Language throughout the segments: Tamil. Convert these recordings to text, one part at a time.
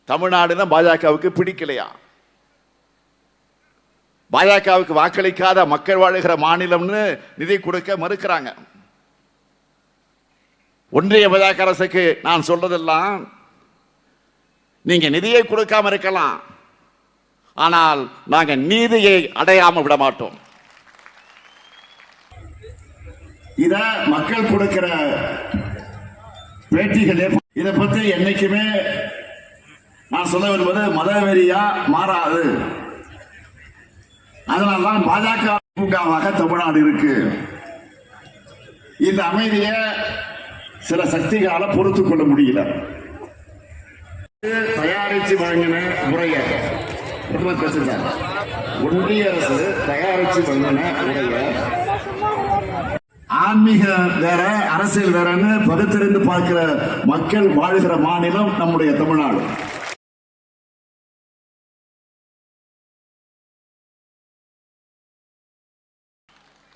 தமிழ்நாடுன்னா பாஜகவுக்கு பிடிக்கலையா? பாஜகவுக்கு வாக்களிக்காத மக்கள் வாழுகிற மாநிலம்னு நிதி கொடுக்க மறுக்கிறாங்க. ஒன்றிய பாஜக அரசுக்கு நான் சொல்றதெல்லாம், நீங்க நிதியை கொடுக்காம இருக்கலாம், ஆனால் நாங்க நீதியை அடையாம விட மாட்டோம். இத மக்கள் கொடுக்கிற பேட்டிகளே. இதை பற்றி என்னைக்குமே நான் சொல்ல வருவது மதவெறியா மாறாது. அதனால்தான் பாஜக பூங்காவாக தமிழ்நாடு இருக்கு. இந்த அமைதியை சில சக்திகளால பொறுத்துக் கொள்ள முடியல. தயாரிச்சு வழங்கின முறைய பேசுறாங்க. ஒன்றிய அரசு தயாரிச்சு வழங்கின முறைய ஆன்மீக வேற அரசியல் வேறன்னு பகுத்தறிந்து பார்க்கிற மக்கள் வாழ்கிற மாநிலம் நம்முடைய தமிழ்நாடு.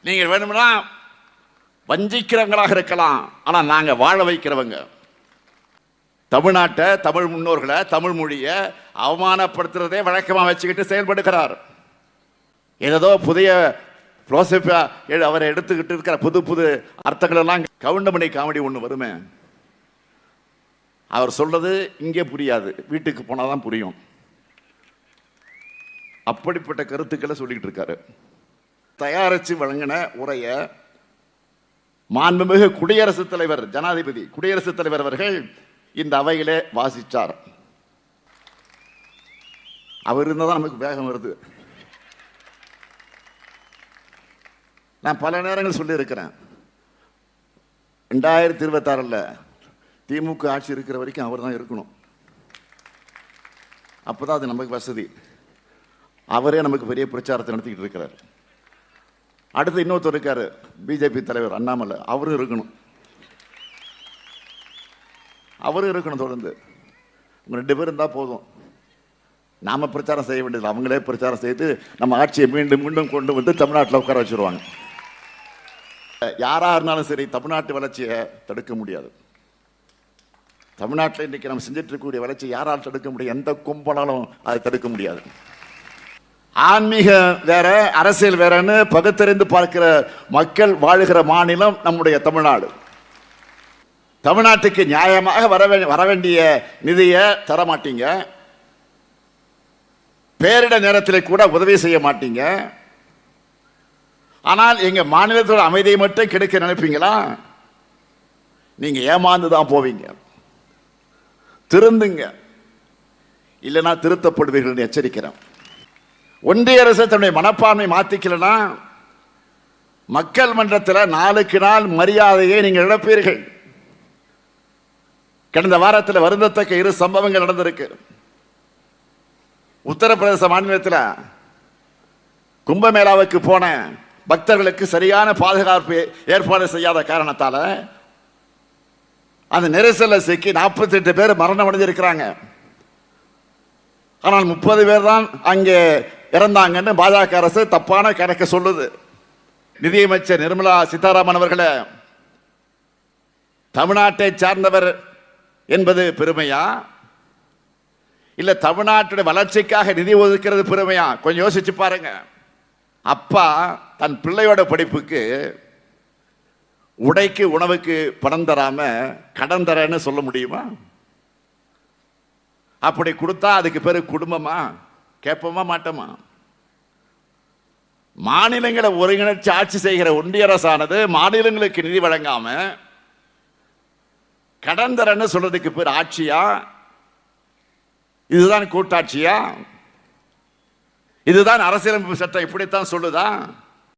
நீங்கள் வேணும்னா வஞ்சிக்கிறவங்களாக இருக்கலாம், ஆனா நாங்க வாழ வைக்கிறவங்க. தமிழ்நாட்டை, தமிழ் முன்னோர்களை, தமிழ் மொழியை அவமானப்படுத்துறதே வழக்கமா வச்சுக்கிட்டு செயல்படுகிறார். ஏதோ புதிய அவரை எடுத்துக்கிட்டு இருக்கிற புது புது அர்த்தங்கள் எல்லாம் கவுண்டமணி காமெடி ஒன்று வருமே, அவர் சொல்றது இங்கே புரியாது, வீட்டுக்கு போனாதான் புரியும். அப்படிப்பட்ட கருத்துக்களை சொல்லிட்டு இருக்காரு. தயாரிச்சு வழங்கின உரைய மாண்புமிகு குடியரசுத் தலைவர், ஜனாதிபதி குடியரசுத் தலைவர் அவர்கள் இந்த அவையிலே வாசிச்சார். அவர் இருந்தாதான் நமக்கு வேகம் வருது. நான் பல நேரங்கள் சொல்லி இருக்கிறேன், 2026 திமுக ஆட்சி இருக்கிற வரைக்கும் அவர் தான் இருக்கணும். அப்பதான் அது நமக்கு வசதி. அவரே நமக்கு பெரிய பிரச்சாரத்தை நடத்திக்கிட்டு இருக்கிறார். அடுத்து இன்னொருத்தர் இருக்காரு, பிஜேபி தலைவர் அண்ணாமலை, அவரும் இருக்கணும். அவரும் இருக்கணும் தொடர்ந்து. 2 பேர் இருந்தா போதும். நாம பிரச்சாரம் செய்ய வேண்டியது, அவங்களே பிரச்சாரம் செய்து நம்ம ஆட்சியை மீண்டும் மீண்டும் கொண்டு வந்து தமிழ்நாட்டில் உட்கார வச்சிருவாங்க. யாரா இருந்தாலும் சரி, தமிழ்நாட்டு வளர்ச்சியை தடுக்க முடியாது. தமிழ்நாட்டில் இன்னைக்கு நம்ம செஞ்சிட்டு இருக்கக்கூடிய வளர்ச்சி யாரால் தடுக்க முடியும்? எந்த கும்பலாலும் அதை தடுக்க முடியாது. ஆன்மீக வேற அரசியல் வேறன்னு பகுத்தறிந்து பார்க்கிற மக்கள் வாழுகிற மாநிலம் நம்முடைய தமிழ்நாடு. தமிழ்நாட்டுக்கு நியாயமாக வர வேண்டிய நிதியை தர மாட்டீங்க. பேரிட நேரத்தில் கூட உதவி செய்ய மாட்டீங்க. ஆனால் எங்க மாநிலத்தோட அமைதியை மட்டும் கிடைக்க நினைப்பீங்களா? நீங்க ஏமாந்துதான் போவீங்க. திருந்துங்க, இல்லைன்னா திருத்தப்படுவீர்கள் எச்சரிக்கிறேன். ஒன்றிய அரசு தன்னுடைய மனப்பான்மை மாத்திக்கலனா மக்கள் மன்றத்தில் நாளுக்கு நாள் மரியாதையை நீங்கள் இழப்பீர்கள். கடந்த வாரத்தில் வருந்தத்தக்க 2 சம்பவங்கள் நடந்திருக்கு. உத்தரப்பிரதேச மாநிலத்தில் கும்பமேளாவுக்கு போன பக்தர்களுக்கு சரியான பாதுகாப்பு ஏற்பாடு செய்யாத காரணத்தால அந்த நெரிசல்ல சிக்கி 48 பேர் மரணம் அடைஞ்சிருக்கிறாங்க. ஆனால் 30 பேர் தான் அங்கே இறந்தாங்கன்னு பாஜக அரசு தப்பான கணக்கு சொல்லுது. நிதியமைச்சர் நிர்மலா சீதாராமன் அவர்களே, தமிழ்நாட்டை சார்ந்தவர் என்பது பெருமையா, இல்ல தமிழ்நாட்டுடைய வளர்ச்சிக்காக நிதி ஒதுக்கிறது பெருமையா? கொஞ்சம் யோசிச்சு பாருங்க. அப்பா தன் பிள்ளையோட படிப்புக்கு, உடைக்கு, உணவுக்கு பணம் தராம கடன் தரேன்னு சொல்ல முடியுமா? அப்படி கொடுத்தா அதுக்கு பேரு குடும்பமா? கேட்போமா மாட்டோமா? மாநிலங்களை ஒருங்கிணைச்சு ஆட்சி செய்கிற ஒன்றிய அரசானது மாநிலங்களுக்கு நிதி வழங்காம கடன் தரேன்னு சொல்றதுக்கு பேர் ஆட்சியா? இதுதான் கூட்டாட்சியா? இதுதான் அரசியலமைப்பு சட்டம் இப்படித்தான் சொல்லுதா?